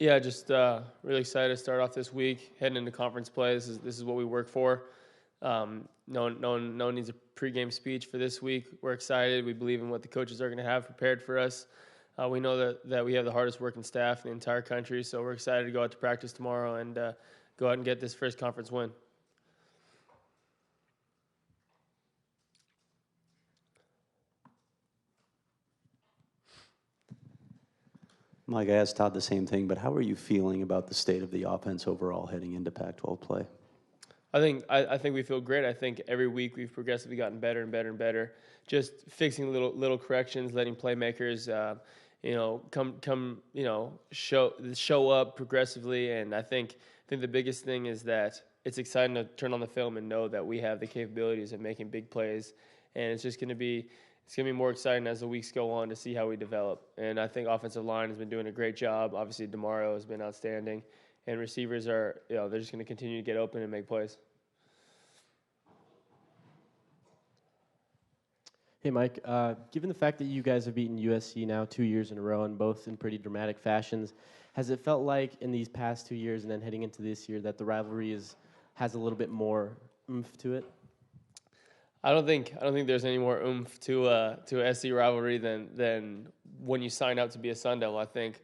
Yeah, just really excited to start off this week, heading into conference play. This is what we work for. No one needs a pregame speech for this week. We're excited. We believe in what the coaches are going to have prepared for us. We know that we have the hardest working staff in the entire country, so we're excited to go out to practice tomorrow and go out and get this first conference win. Mike, I asked Todd the same thing, but how are you feeling about the state of the offense overall heading into Pac-12 play? I think we feel great. I think every week we've progressively gotten better and better and better. Just fixing little corrections, letting playmakers, show up progressively. And I think the biggest thing is that it's exciting to turn on the film and know that we have the capabilities of making big plays. And it's going to be more exciting as the weeks go on to see how we develop. And I think offensive line has been doing a great job. Obviously, DeMario has been outstanding. And receivers they're just going to continue to get open and make plays. Hey, Mike, given the fact that you guys have beaten USC now 2 years in a row and both in pretty dramatic fashions, has it felt like in these past 2 years and then heading into this year that the rivalry has a little bit more oomph to it? I don't think there's any more oomph to a SC rivalry than when you sign up to be a Sun Devil. I think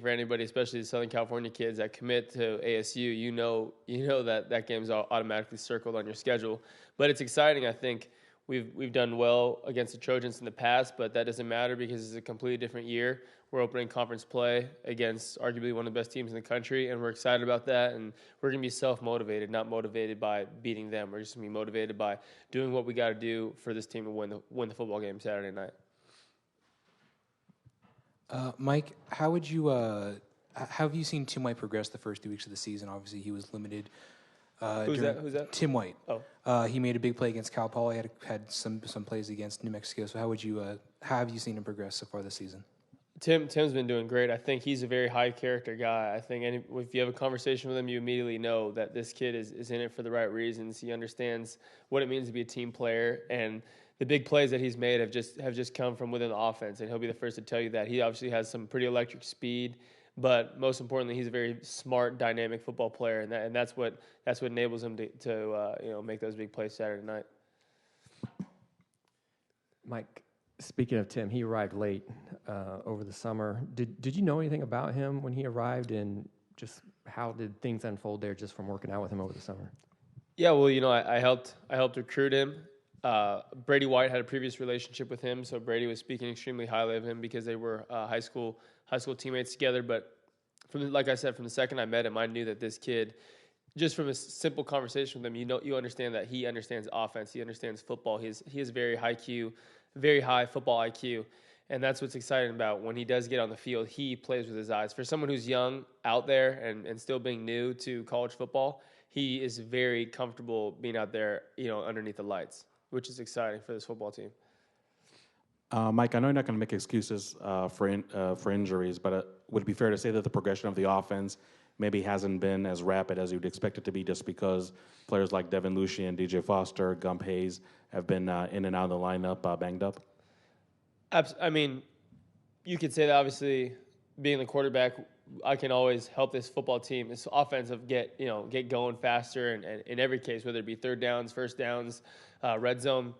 for anybody, especially the Southern California kids that commit to ASU, you know that game's automatically circled on your schedule. But it's exciting. I think we've done well against the Trojans in the past, but that doesn't matter because it's a completely different year. We're opening conference play against arguably one of the best teams in the country, and we're excited about that. And we're going to be self-motivated, not motivated by beating them. We're just going to be motivated by doing what we got to do for this team to win the football game Saturday night. Mike, how have you seen Tim White progress the first 2 weeks of the season? Obviously, he was limited. Who's that? Tim White. Oh. He made a big play against Cal Poly. Had some plays against New Mexico. So how have you seen him progress so far this season? Tim's been doing great. I think he's a very high character guy. I think if you have a conversation with him, you immediately know that this kid is in it for the right reasons. He understands what it means to be a team player, and the big plays that he's made have just come from within the offense. And he'll be the first to tell you that. He obviously has some pretty electric speed, but most importantly, he's a very smart, dynamic football player, and that's what enables him to make those big plays Saturday night. Mike, speaking of Tim, he arrived late over the summer. Did you know anything about him when he arrived, and just how did things unfold there just from working out with him over the summer? Yeah, well, I helped recruit him. Brady White had a previous relationship with him, so Brady was speaking extremely highly of him because they were high school teammates together. But like I said, from the second I met him, I knew that this kid, just from a simple conversation with him, you understand that he understands offense, he understands football. He has very high football IQ, and that's what's exciting about when he does get on the field. He plays with his eyes. For someone who's young out there and still being new to college football, he is very comfortable being out there, underneath the lights, which is exciting for this football team. Mike, I know you're not going to make excuses for injuries, but would it be fair to say that the progression of the offense maybe hasn't been as rapid as you'd expect it to be just because players like Devin Lucien, DJ Foster, Gump Hayes have been in and out of the lineup banged up? I mean, you could say that obviously being the quarterback, I can always help this football team, this offensive get going faster, and in every case, whether it be third downs, first downs, red zone.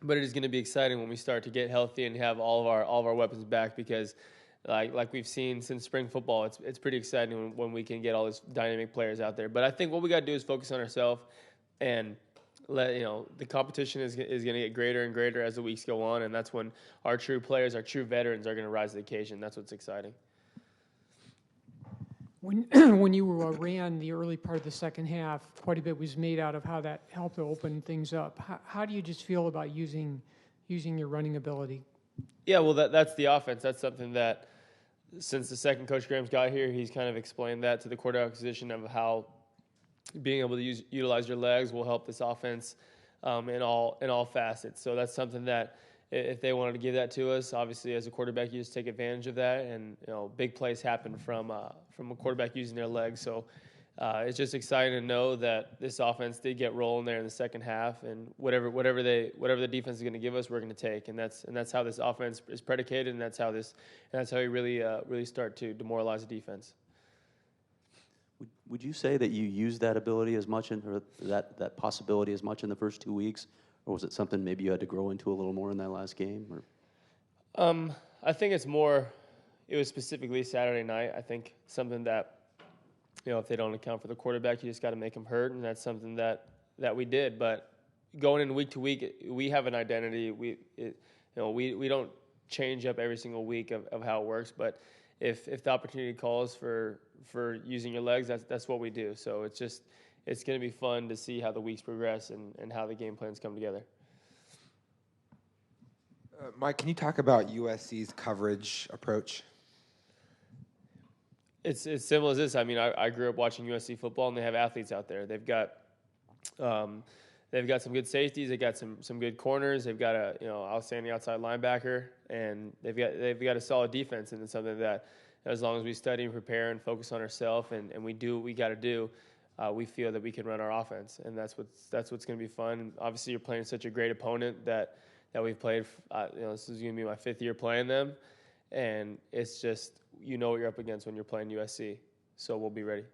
But it is going to be exciting when we start to get healthy and have all of our weapons back, because like we've seen since spring football, it's pretty exciting when we can get all these dynamic players out there. But I think what we got to do is focus on ourselves and the competition is going to get greater and greater as the weeks go on, and that's when our true players, our true veterans are going to rise to the occasion. That's what's exciting. When you ran the early part of the second half, quite a bit was made out of how that helped to open things up. How do you just feel about using your running ability? Yeah, well, that's the offense. That's something that since the second Coach Graham's got here, he's kind of explained that to the quarterback position of how being able to utilize your legs will help this offense in all facets. So that's something that if they wanted to give that to us, obviously as a quarterback, you just take advantage of that, and big plays happen from a quarterback using their legs. So it's just exciting to know that this offense did get rolling there in the second half, and whatever the defense is going to give us, we're going to take, and that's how this offense is predicated, and that's how you really start to demoralize the defense. Would you say that you used that ability as much or that possibility as much in the first 2 weeks, or was it something maybe you had to grow into a little more in that last game? Or? I think it's more. It was specifically Saturday night. I think something that, if they don't account for the quarterback, you just got to make him hurt, and that's something that we did. But going in week to week, we have an identity. We don't change up every single week of how it works. But if the opportunity calls for using your legs, that's what we do. So it's going to be fun to see how the weeks progress and how the game plans come together. Mike, can you talk about USC's coverage approach? It's simple as this. I mean, I grew up watching USC football, and they have athletes out there. They've got some good safeties. They've got some good corners. They've got a outstanding outside linebacker, and they've got a solid defense. And it's something that, as long as we study and prepare and focus on ourselves, and we do what we got to do, we feel that we can run our offense, and that's what's going to be fun. And obviously, you're playing such a great opponent that we've played. This is going to be my 5th year playing them, and it's just what you're up against when you're playing USC. So we'll be ready.